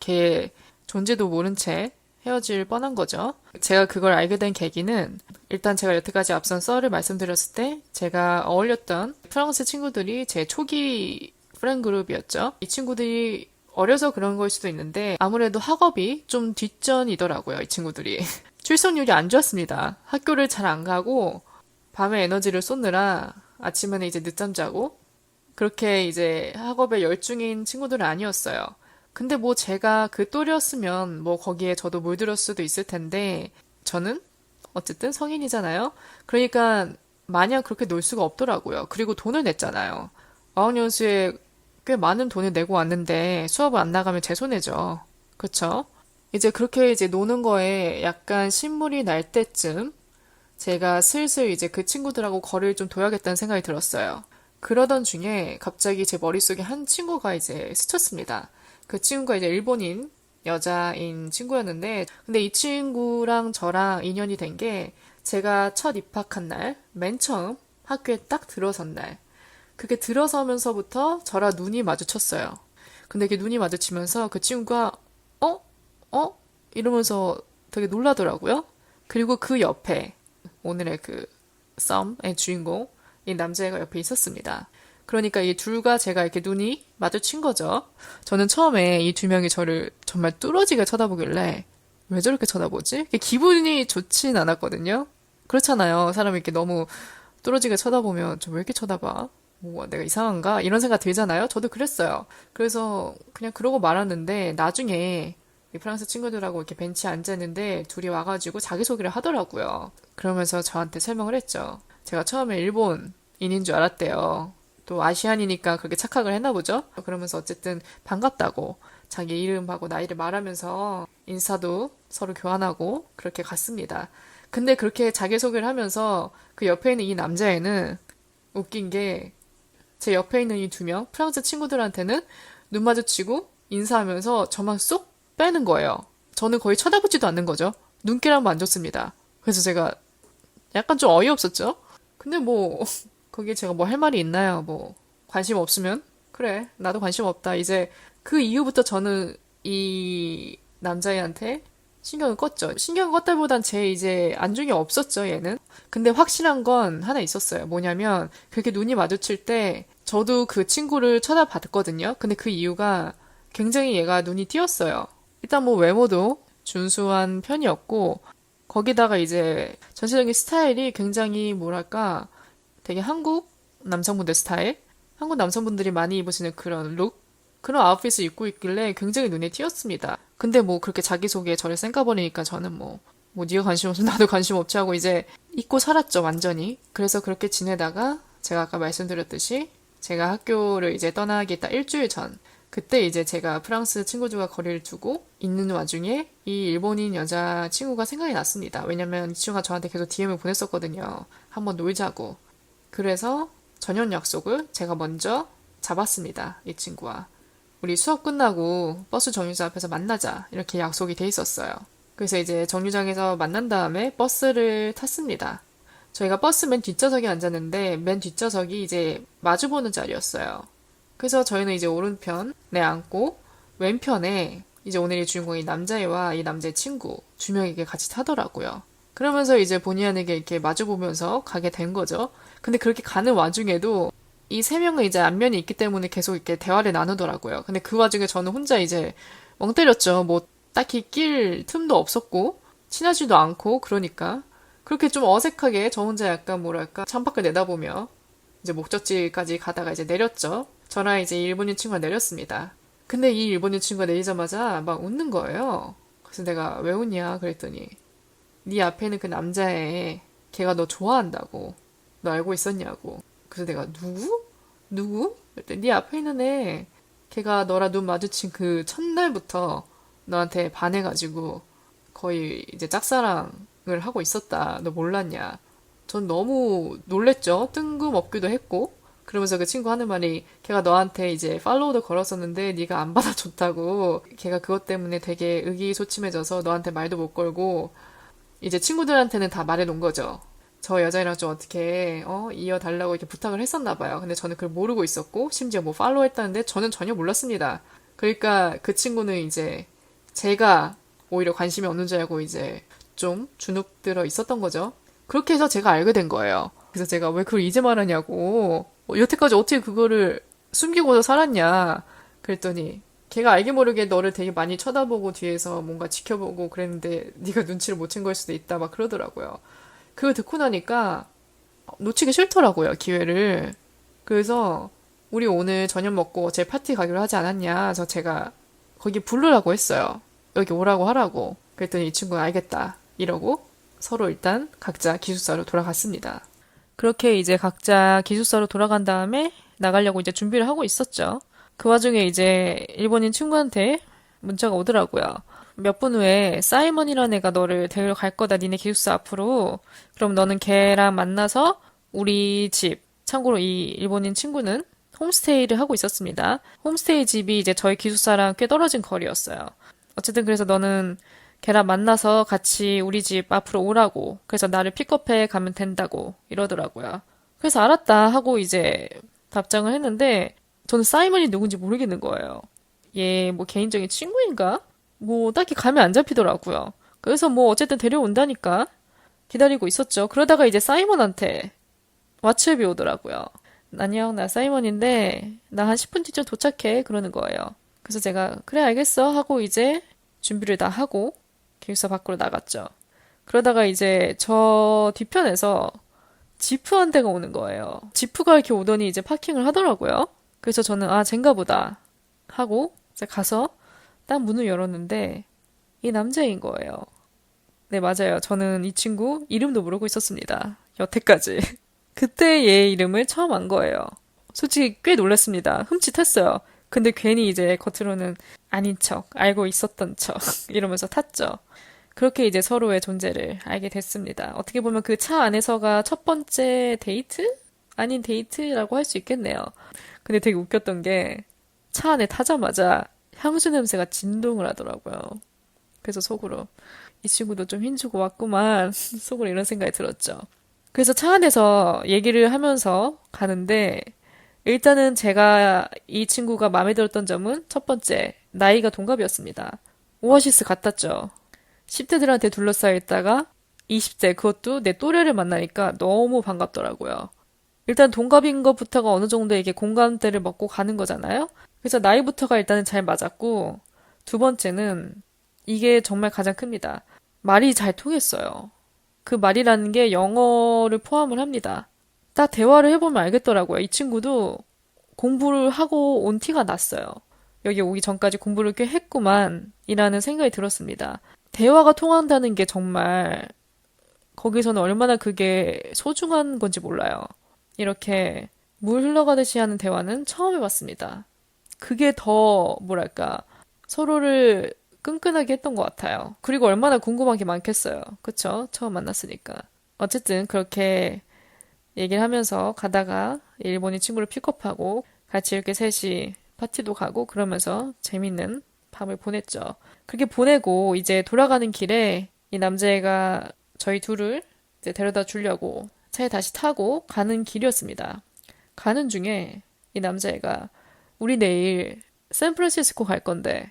걔 존재도 모른 채 헤어질 뻔한 거죠. 제가 그걸 알게 된 계기는 일단 제가 여태까지 앞선 썰을 말씀드렸을 때 제가 어울렸던 프랑스 친구들이 제 초기 프렌드 그룹이었죠. 이 친구들이 어려서 그런 걸 수도 있는데 아무래도 학업이 좀 뒷전이더라고요. 이 친구들이. 출석률이 안 좋았습니다. 학교를 잘 안 가고 밤에 에너지를 쏟느라 아침에는 이제 늦잠 자고 그렇게 이제 학업에 열중인 친구들은 아니었어요. 근데 뭐 제가 그 또래였으면 뭐 거기에 저도 물들을 수도 있을 텐데 저는 어쨌든 성인이잖아요. 그러니까 마냥 그렇게 놀 수가 없더라고요. 그리고 돈을 냈잖아요. 어학연수에 꽤 많은 돈을 내고 왔는데 수업을 안 나가면 제 손해죠. 그쵸? 이제 그렇게 이제 노는 거에 약간 신물이 날 때쯤 제가 슬슬 이제 그 친구들하고 거리를 좀 둬야겠다는 생각이 들었어요. 그러던 중에 갑자기 제 머릿속에 한 친구가 이제 스쳤습니다. 그 친구가 이제 일본인 여자인 친구였는데, 근데 이 친구랑 저랑 인연이 된 게 제가 첫 입학한 날, 맨 처음 학교에 딱 들어선 날, 그게 들어서면서부터 저랑 눈이 마주쳤어요. 근데 이게 눈이 마주치면서 그 친구가 어? 어? 이러면서 되게 놀라더라고요. 그리고 그 옆에 오늘의 그 썸의 주인공, 이 남자애가 옆에 있었습니다. 그러니까 이 둘과 제가 이렇게 눈이 마주친 거죠. 저는 처음에 이 두 명이 저를 정말 뚫어지게 쳐다보길래 왜 저렇게 쳐다보지? 기분이 좋진 않았거든요. 그렇잖아요. 사람이 이렇게 너무 뚫어지게 쳐다보면 저 왜 이렇게 쳐다봐? 뭐 내가 이상한가? 이런 생각 들잖아요. 저도 그랬어요. 그래서 그냥 그러고 말았는데 나중에 이 프랑스 친구들하고 이렇게 벤치에 앉았는데 둘이 와가지고 자기소개를 하더라고요. 그러면서 저한테 설명을 했죠. 제가 처음에 일본인인 줄 알았대요. 또 아시안이니까 그렇게 착각을 했나 보죠? 그러면서 어쨌든 반갑다고 자기 이름하고 나이를 말하면서 인사도 서로 교환하고 그렇게 갔습니다. 근데 그렇게 자기소개를 하면서 그 옆에 있는 이 남자애는 웃긴 게 제 옆에 있는 이 두 명, 프랑스 친구들한테는 눈 마주치고 인사하면서 저만 쏙 빼는 거예요. 저는 거의 쳐다보지도 않는 거죠. 눈길 한번 안 줬습니다. 그래서 제가 약간 좀 어이없었죠? 근데 뭐, 거기에 제가 뭐 할 말이 있나요? 뭐, 관심 없으면? 그래, 나도 관심 없다. 이제 그 이후부터 저는 이 남자애한테 신경을 껐죠. 신경을 껐다보단 제 이제 안중이 없었죠, 얘는. 근데 확실한 건 하나 있었어요. 뭐냐면, 그렇게 눈이 마주칠 때, 저도 그 친구를 쳐다봤거든요. 근데 그 이유가 굉장히 얘가 눈이 띄었어요. 일단 뭐 외모도 준수한 편이었고, 거기다가 이제 전체적인 스타일이 굉장히 뭐랄까, 되게 한국 남성분들 스타일? 한국 남성분들이 많이 입으시는 그런 룩? 그런 아웃핏을 입고 있길래 굉장히 눈에 띄었습니다. 근데 뭐 그렇게 자기소개에 저를 쌩까버리니까 저는 뭐 네가 관심 없으면 나도 관심 없지 하고 이제 잊고 살았죠, 완전히. 그래서 그렇게 지내다가 제가 아까 말씀드렸듯이 제가 학교를 이제 떠나기 딱 일주일 전 그때 이제 제가 프랑스 친구들과 거리를 두고 있는 와중에 이 일본인 여자 친구가 생각이 났습니다. 왜냐면 이 친구가 저한테 계속 DM을 보냈었거든요. 한번 놀자고. 그래서 저녁 약속을 제가 먼저 잡았습니다. 이 친구와. 우리 수업 끝나고 버스 정류장 앞에서 만나자. 이렇게 약속이 돼 있었어요. 그래서 이제 정류장에서 만난 다음에 버스를 탔습니다. 저희가 버스 맨 뒷좌석에 앉았는데 맨 뒷좌석이 이제 마주보는 자리였어요. 그래서 저희는 이제 오른편에 앉고 왼편에 이제 오늘의 주인공이 남자애와 이 남자의 친구 두 명이 같이 타더라고요. 그러면서 이제 본의 아니게 이렇게 마주보면서 가게 된 거죠. 근데 그렇게 가는 와중에도 이 세 명은 이제 안면이 있기 때문에 계속 이렇게 대화를 나누더라고요. 근데 그 와중에 저는 혼자 이제 멍 때렸죠. 뭐 딱히 낄 틈도 없었고 친하지도 않고 그러니까 그렇게 좀 어색하게 저 혼자 약간 뭐랄까 창밖을 내다보며 이제 목적지까지 가다가 이제 내렸죠. 저랑 이제 일본인 친구가 내렸습니다. 근데 이 일본인 친구가 내리자마자 막 웃는 거예요. 그래서 내가 왜 웃냐 그랬더니 네 앞에 있는 그 남자애 걔가 너 좋아한다고 너 알고 있었냐고. 그래서 내가 누구? 누구? 그랬더니 네 앞에 있는 애 걔가 너랑 눈 마주친 그 첫날부터 너한테 반해가지고 거의 이제 짝사랑을 하고 있었다. 너 몰랐냐? 전 너무 놀랬죠. 뜬금없기도 했고. 그러면서 그 친구 하는 말이 걔가 너한테 이제 팔로우도 걸었었는데 네가 안 받아줬다고. 걔가 그것 때문에 되게 의기소침해져서 너한테 말도 못 걸고 이제 친구들한테는 다 말해놓은 거죠. 저 여자애랑 좀 어떻게 이어달라고 이렇게 부탁을 했었나 봐요. 근데 저는 그걸 모르고 있었고 심지어 뭐 팔로우 했다는데 저는 전혀 몰랐습니다. 그러니까 그 친구는 이제 제가 오히려 관심이 없는 줄 알고 이제 좀 주눅들어 있었던 거죠. 그렇게 해서 제가 알게 된 거예요. 그래서 제가 왜 그걸 이제 말하냐고. 여태까지 어떻게 그거를 숨기고서 살았냐. 그랬더니 걔가 알게 모르게 너를 되게 많이 쳐다보고 뒤에서 뭔가 지켜보고 그랬는데 네가 눈치를 못 챈 걸 수도 있다 막 그러더라고요. 그거 듣고 나니까 놓치기 싫더라고요, 기회를. 그래서 우리 오늘 저녁 먹고 제 파티 가기로 하지 않았냐. 제가 거기 부르라고 했어요. 여기 오라고 하라고. 그랬더니 이 친구가 알겠다. 이러고 서로 일단 각자 기숙사로 돌아갔습니다. 그렇게 이제 각자 기숙사로 돌아간 다음에 나가려고 이제 준비를 하고 있었죠. 그 와중에 이제 일본인 친구한테 문자가 오더라고요. 몇 분 후에 사이먼이라는 애가 너를 데리러 갈 거다. 니네 기숙사 앞으로. 그럼 너는 걔랑 만나서 우리 집. 참고로 이 일본인 친구는 홈스테이를 하고 있었습니다. 홈스테이 집이 이제 저희 기숙사랑 꽤 떨어진 거리였어요. 어쨌든 그래서 너는 걔랑 만나서 같이 우리 집 앞으로 오라고. 그래서 나를 픽업해 가면 된다고 이러더라고요. 그래서 알았다 하고 이제 답장을 했는데 저는 사이먼이 누군지 모르겠는 거예요. 얘 뭐 개인적인 친구인가? 뭐 딱히 감이 안 잡히더라고요. 그래서 뭐 어쨌든 데려온다니까 기다리고 있었죠. 그러다가 이제 사이먼한테 왓츠앱이 오더라고요. 안녕, 나 사이먼인데 나 한 10분 뒤쯤 도착해 그러는 거예요. 그래서 제가 그래 알겠어 하고 이제 준비를 다 하고 기숙사 밖으로 나갔죠. 그러다가 이제 저 뒤편에서 지프 한 대가 오는 거예요. 지프가 이렇게 오더니 이제 파킹을 하더라고요. 그래서 저는 아 쟨가 보다 하고 이제 가서 딱 문을 열었는데 이 남자인 거예요. 네, 맞아요. 저는 이 친구 이름도 모르고 있었습니다. 여태까지. 그때 얘 이름을 처음 안 거예요. 솔직히 꽤 놀랐습니다. 흠칫했어요. 근데 괜히 이제 겉으로는 아닌 척, 알고 있었던 척 이러면서 탔죠. 그렇게 이제 서로의 존재를 알게 됐습니다. 어떻게 보면 그 차 안에서가 첫 번째 데이트? 아닌 데이트라고 할 수 있겠네요. 근데 되게 웃겼던 게 차 안에 타자마자 향수 냄새가 진동을 하더라고요. 그래서 속으로 이 친구도 좀 힘주고 왔구만 속으로 이런 생각이 들었죠. 그래서 차 안에서 얘기를 하면서 가는데 일단은 제가 이 친구가 마음에 들었던 점은 첫 번째, 나이가 동갑이었습니다. 오아시스 같았죠. 10대들한테 둘러싸여 있다가 20대, 그것도 내 또래를 만나니까 너무 반갑더라고요. 일단 동갑인 것부터가 어느 정도 이게 공감대를 먹고 가는 거잖아요? 그래서 나이부터가 일단은 잘 맞았고, 두 번째는 이게 정말 가장 큽니다. 말이 잘 통했어요. 그 말이라는 게 영어를 포함을 합니다. 딱 대화를 해보면 알겠더라고요. 이 친구도 공부를 하고 온 티가 났어요. 여기 오기 전까지 공부를 꽤 했구만, 이라는 생각이 들었습니다. 대화가 통한다는 게 정말 거기서는 얼마나 그게 소중한 건지 몰라요. 이렇게 물 흘러가듯이 하는 대화는 처음 해봤습니다. 그게 더, 뭐랄까, 서로를 끈끈하게 했던 것 같아요. 그리고 얼마나 궁금한 게 많겠어요. 그쵸? 처음 만났으니까. 어쨌든 그렇게 얘기를 하면서 가다가 일본인 친구를 픽업하고 같이 이렇게 셋이 파티도 가고 그러면서 재밌는 밤을 보냈죠. 그렇게 보내고 이제 돌아가는 길에 이 남자애가 저희 둘을 이제 데려다 주려고 차에 다시 타고 가는 길이었습니다. 가는 중에 이 남자애가 우리 내일 샌프란시스코 갈 건데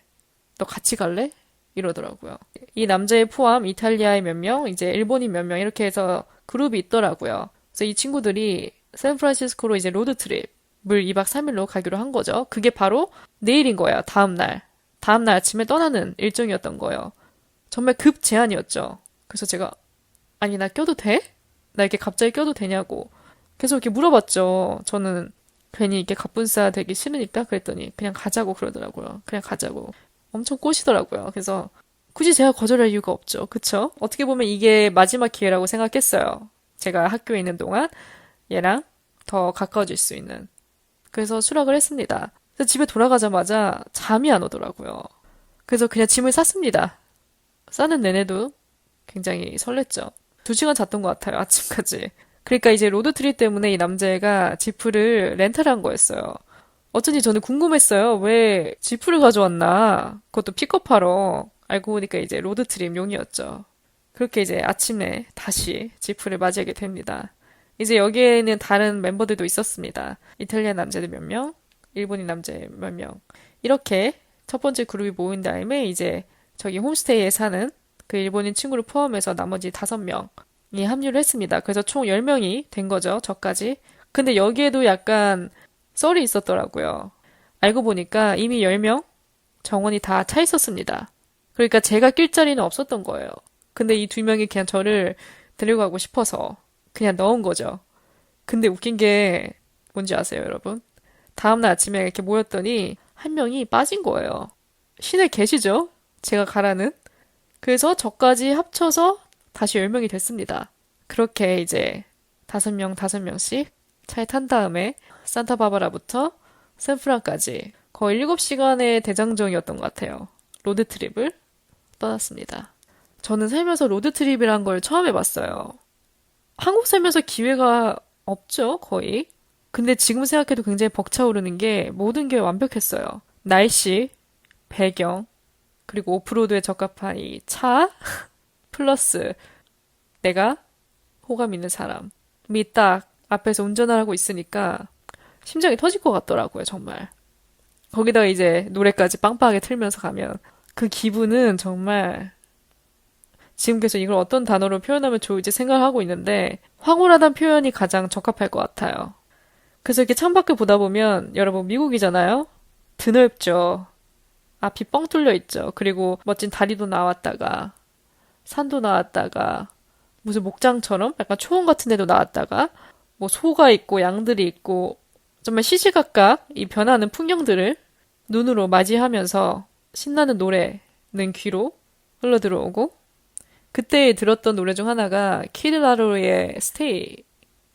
너 같이 갈래? 이러더라고요. 이 남자애 포함 이탈리아의 몇 명, 이제 일본인 몇 명 이렇게 해서 그룹이 있더라고요. 그래서 이 친구들이 샌프란시스코로 이제 로드트립을 2박 3일로 가기로 한 거죠. 그게 바로 내일인 거예요. 다음 날. 다음 날 아침에 떠나는 일정이었던 거예요. 정말 급 제안이었죠. 그래서 제가 아니 나 껴도 돼? 나 이렇게 갑자기 껴도 되냐고 계속 이렇게 물어봤죠. 저는 괜히 이렇게 갑분싸 되기 싫으니까 그랬더니 그냥 가자고 그러더라고요. 그냥 가자고. 엄청 꼬시더라고요. 그래서 굳이 제가 거절할 이유가 없죠. 그쵸? 어떻게 보면 이게 마지막 기회라고 생각했어요. 제가 학교에 있는 동안 얘랑 더 가까워질 수 있는. 그래서 수락을 했습니다. 그래서 집에 돌아가자마자 잠이 안 오더라고요. 그래서 그냥 짐을 쌌습니다. 싸는 내내도 굉장히 설렜죠. 2시간 잤던 것 같아요. 아침까지. 그러니까 이제 로드트립 때문에 이 남자애가 지프를 렌탈한 거였어요. 어쩐지 저는 궁금했어요. 왜 지프를 가져왔나? 그것도 픽업하러. 알고 보니까 이제 로드트립 용이었죠. 그렇게 이제 아침에 다시 지프를 맞이하게 됩니다. 이제 여기에는 다른 멤버들도 있었습니다. 이탈리아 남자들 몇 명, 일본인 남자 몇 명. 이렇게 첫 번째 그룹이 모인 다음에 이제 저기 홈스테이에 사는 그 일본인 친구를 포함해서 나머지 5명이 합류를 했습니다. 그래서 총 10명이 된 거죠. 저까지. 근데 여기에도 약간 썰이 있었더라고요. 알고 보니까 이미 10명 정원이 다 차 있었습니다. 그러니까 제가 낄 자리는 없었던 거예요. 근데 이 2명이 그냥 저를 데려가고 싶어서 그냥 넣은 거죠. 근데 웃긴 게 뭔지 아세요, 여러분? 다음날 아침에 이렇게 모였더니 한 명이 빠진 거예요. 신의 계시죠? 제가 가라는. 그래서 저까지 합쳐서 다시 10명이 됐습니다. 그렇게 이제 5명, 5명씩 차에 탄 다음에 산타바바라부터 샌프란까지 거의 7시간의 대장정이었던 것 같아요. 로드트립을 떠났습니다. 저는 살면서 로드트립이란 걸 처음 해봤어요. 한국 살면서 기회가 없죠, 거의. 근데 지금 생각해도 굉장히 벅차오르는 게 모든 게 완벽했어요. 날씨, 배경, 그리고 오프로드에 적합한 이 차, 플러스 내가 호감 있는 사람이 딱 앞에서 운전을 하고 있으니까 심장이 터질 것 같더라고요, 정말. 거기다가 이제 노래까지 빵빵하게 틀면서 가면 그 기분은 정말 지금 계속 이걸 어떤 단어로 표현하면 좋을지 생각을 하고 있는데 황홀하다는 표현이 가장 적합할 것 같아요. 그래서 이렇게 창밖을 보다 보면 여러분 미국이잖아요? 드넓죠. 앞이 뻥 뚫려 있죠. 그리고 멋진 다리도 나왔다가 산도 나왔다가 무슨 목장처럼 약간 초원 같은 데도 나왔다가 뭐 소가 있고 양들이 있고 정말 시시각각 이 변하는 풍경들을 눈으로 맞이하면서 신나는 노래는 귀로 흘러들어오고 그때 들었던 노래 중 하나가 키드 라로의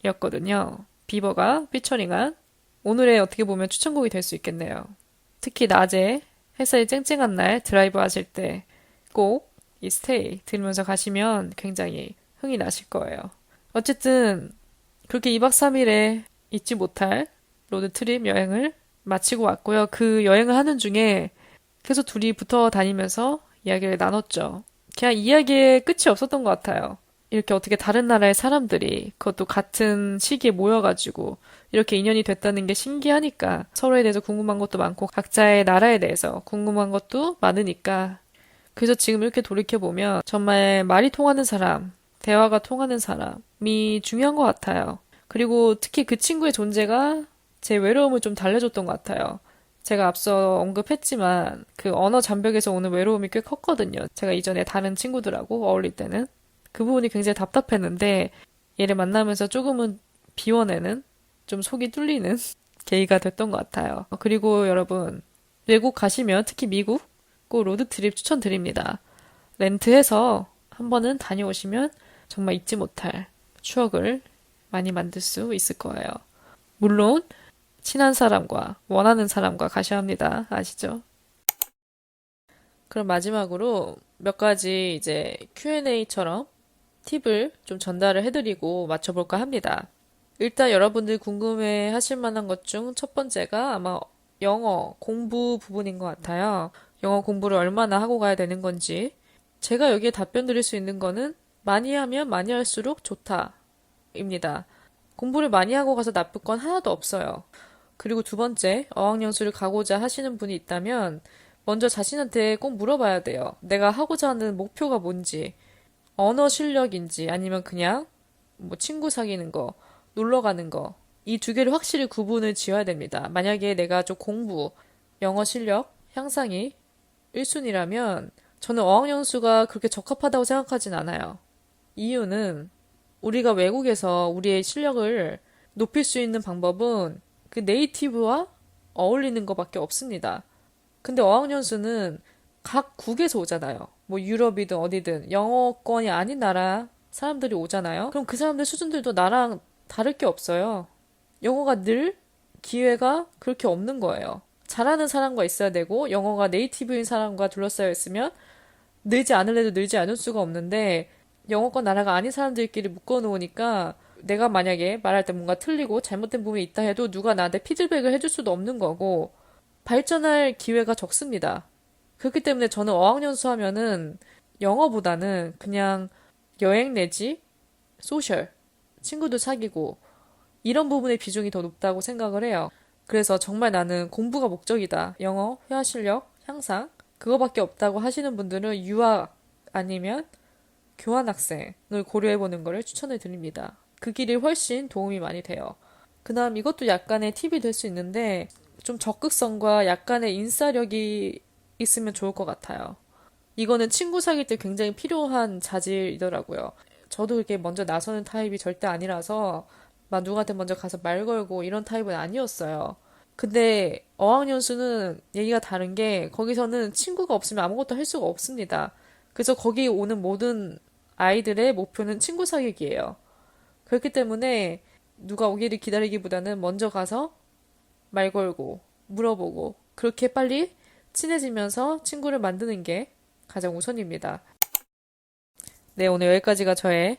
스테이였거든요. 비버가 피처링한 오늘의 어떻게 보면 추천곡이 될 수 있겠네요. 특히 낮에 햇살이 쨍쨍한 날 드라이브 하실 때 꼭 이 스테이 들으면서 가시면 굉장히 흥이 나실 거예요. 어쨌든 그렇게 2박 3일에 잊지 못할 로드트립 여행을 마치고 왔고요. 그 여행을 하는 중에 계속 둘이 붙어 다니면서 이야기를 나눴죠. 그냥 이야기에 끝이 없었던 것 같아요. 이렇게 어떻게 다른 나라의 사람들이 그것도 같은 시기에 모여가지고 이렇게 인연이 됐다는 게 신기하니까 서로에 대해서 궁금한 것도 많고 각자의 나라에 대해서 궁금한 것도 많으니까 그래서 지금 이렇게 돌이켜보면 정말 말이 통하는 사람, 대화가 통하는 사람이 중요한 것 같아요. 그리고 특히 그 친구의 존재가 제 외로움을 좀 달래줬던 것 같아요. 제가 앞서 언급했지만 그 언어 장벽에서 오는 외로움이 꽤 컸거든요. 제가 이전에 다른 친구들하고 어울릴 때는. 그 부분이 굉장히 답답했는데 얘를 만나면서 조금은 비워내는 좀 속이 뚫리는 계기가 됐던 것 같아요. 그리고 여러분 외국 가시면 특히 미국 꼭 로드트립 추천드립니다. 렌트해서 한 번은 다녀오시면 정말 잊지 못할 추억을 많이 만들 수 있을 거예요. 물론 친한 사람과 원하는 사람과 가셔야 합니다. 아시죠? 그럼 마지막으로 몇 가지 이제 Q&A처럼 팁을 좀 전달을 해드리고 맞춰볼까 합니다. 일단 여러분들 궁금해 하실 만한 것 중 첫 번째가 아마 영어 공부 부분인 것 같아요. 영어 공부를 얼마나 하고 가야 되는 건지. 제가 여기에 답변 드릴 수 있는 거는 많이 하면 많이 할수록 좋다입니다. 공부를 많이 하고 가서 나쁠 건 하나도 없어요. 그리고 두 번째, 어학연수를 가고자 하시는 분이 있다면 먼저 자신한테 꼭 물어봐야 돼요. 내가 하고자 하는 목표가 뭔지. 언어 실력인지 아니면 그냥 뭐 친구 사귀는 거, 놀러 가는 거. 이 두 개를 확실히 구분을 지어야 됩니다. 만약에 내가 좀 공부, 영어 실력 향상이 1순위라면 저는 어학연수가 그렇게 적합하다고 생각하진 않아요. 이유는 우리가 외국에서 우리의 실력을 높일 수 있는 방법은 그 네이티브와 어울리는 것밖에 없습니다. 근데 어학연수는 각 국에서 오잖아요. 뭐 유럽이든 어디든 영어권이 아닌 나라 사람들이 오잖아요. 그럼 그 사람들 수준들도 나랑 다를 게 없어요. 영어가 늘 기회가 그렇게 없는 거예요. 잘하는 사람과 있어야 되고 영어가 네이티브인 사람과 둘러싸여 있으면 늘지 않을래도 늘지 않을 수가 없는데 영어권 나라가 아닌 사람들끼리 묶어놓으니까 내가 만약에 말할 때 뭔가 틀리고 잘못된 부분이 있다 해도 누가 나한테 피드백을 해줄 수도 없는 거고 발전할 기회가 적습니다. 그렇기 때문에 저는 어학연수 하면은 영어보다는 그냥 여행 내지 소셜, 친구도 사귀고 이런 부분의 비중이 더 높다고 생각을 해요. 그래서 정말 나는 공부가 목적이다. 영어, 회화 실력, 향상 그거밖에 없다고 하시는 분들은 유학 아니면 교환학생을 고려해보는 것을 추천을 드립니다. 그 길이 훨씬 도움이 많이 돼요. 그다음 이것도 약간의 팁이 될 수 있는데 좀 적극성과 약간의 인싸력이 있으면 좋을 것 같아요. 이거는 친구 사귈 때 굉장히 필요한 자질이더라고요. 저도 이렇게 먼저 나서는 타입이 절대 아니라서 막 누구한테 먼저 가서 말 걸고 이런 타입은 아니었어요. 근데 어학연수는 얘기가 다른 게 거기서는 친구가 없으면 아무것도 할 수가 없습니다. 그래서 거기 오는 모든 아이들의 목표는 친구 사귀기예요. 그렇기 때문에 누가 오기를 기다리기보다는 먼저 가서 말 걸고 물어보고 그렇게 빨리 친해지면서 친구를 만드는 게 가장 우선입니다. 네, 오늘 여기까지가 저의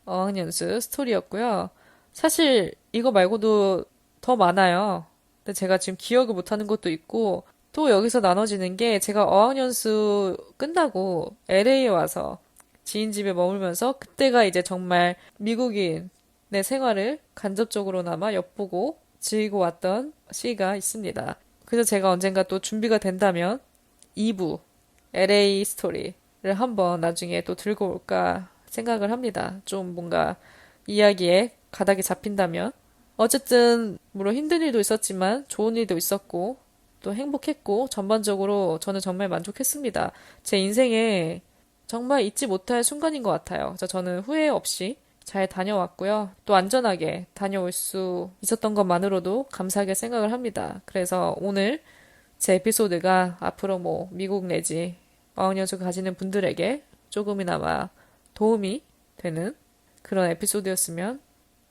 어학연수 스토리였고요. 사실 이거 말고도 더 많아요. 근데 제가 지금 기억을 못하는 것도 있고 또 여기서 나눠지는 게 제가 어학연수 끝나고 LA에 와서 지인 집에 머물면서 그때가 이제 정말 미국인의 생활을 간접적으로나마 엿보고 즐기고 왔던 시기가 있습니다. 그래서 제가 언젠가 또 준비가 된다면 2부 LA 스토리를 한번 나중에 또 들고 올까 생각을 합니다. 좀 뭔가 이야기에 가닥이 잡힌다면. 어쨌든, 물론 힘든 일도 있었지만 좋은 일도 있었고, 또 행복했고, 전반적으로 저는 정말 만족했습니다. 제 인생에 정말 잊지 못할 순간인 것 같아요. 그래서 저는 후회 없이 잘 다녀왔고요. 또 안전하게 다녀올 수 있었던 것만으로도 감사하게 생각을 합니다. 그래서 오늘 제 에피소드가 앞으로 뭐 미국 내지 어학연수 가지는 분들에게 조금이나마 도움이 되는 그런 에피소드였으면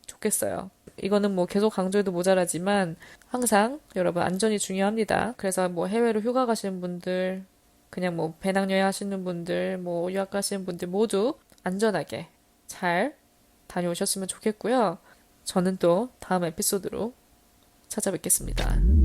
좋겠어요. 이거는 뭐 계속 강조해도 모자라지만 항상 여러분 안전이 중요합니다. 그래서 뭐 해외로 휴가 가시는 분들, 그냥 뭐 배낭여행 하시는 분들, 뭐 유학 가시는 분들 모두 안전하게 잘 다녀오셨으면 좋겠고요. 저는 또 다음 에피소드로 찾아뵙겠습니다.